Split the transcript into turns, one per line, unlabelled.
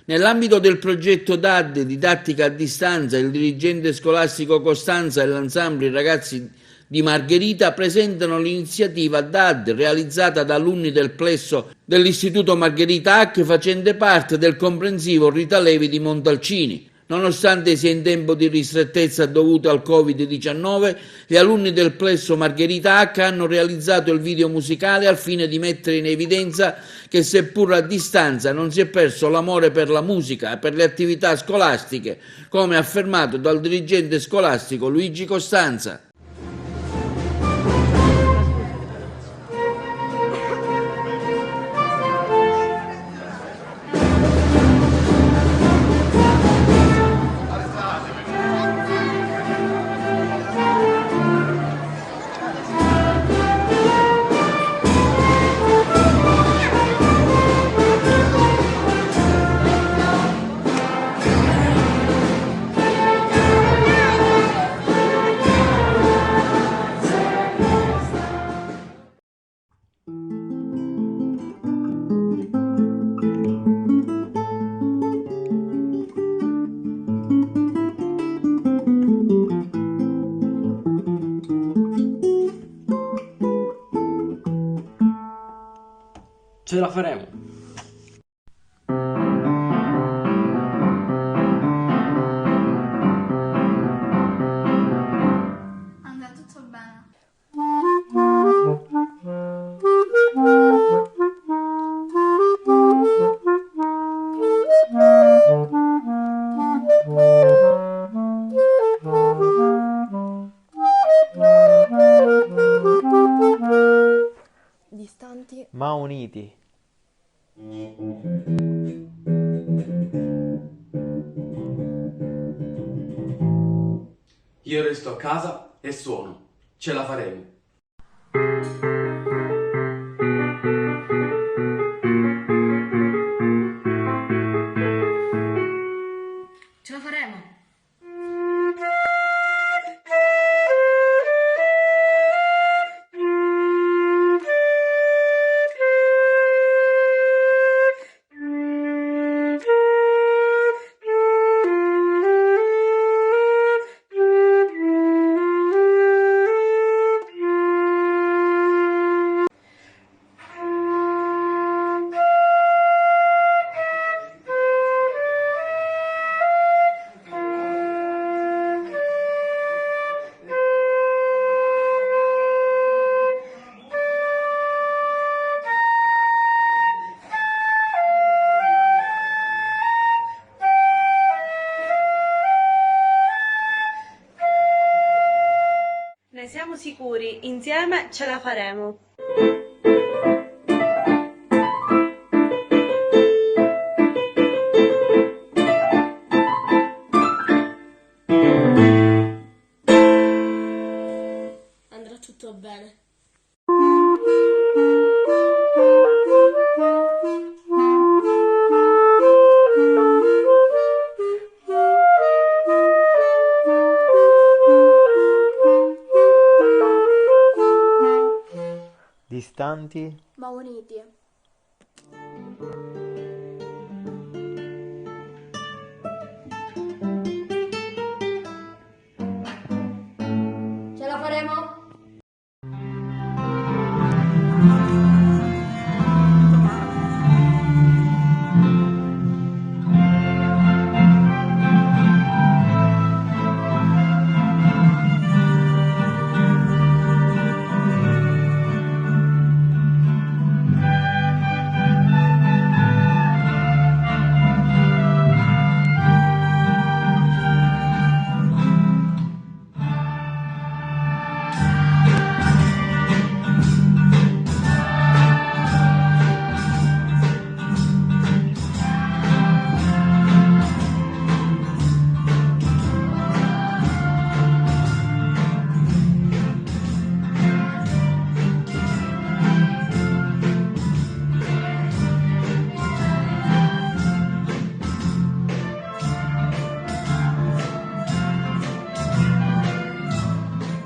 Nell'ambito del progetto DAD, didattica a distanza, il dirigente scolastico Costanza e l'ensemble I ragazzi di Margherita presentano l'iniziativa DAD realizzata da alunni del plesso dell'Istituto Margherita Hack facente parte del comprensivo Rita Levi di Montalcini. Nonostante sia in tempo di ristrettezza dovuto al Covid-19, gli alunni del plesso Margherita Hack hanno realizzato il video musicale al fine di mettere in evidenza che seppur a distanza non si è perso l'amore per la musica e per le attività scolastiche, come affermato dal dirigente scolastico Luigi Costanza.
Ce la faremo.
Andrà tutto bene.
Distanti
ma uniti.
Io resto a casa e suono. Ce la faremo.
Ce la faremo.
Ne siamo sicuri, insieme ce la faremo. Andrà tutto bene.
Distanti
ma uniti. Ce la faremo?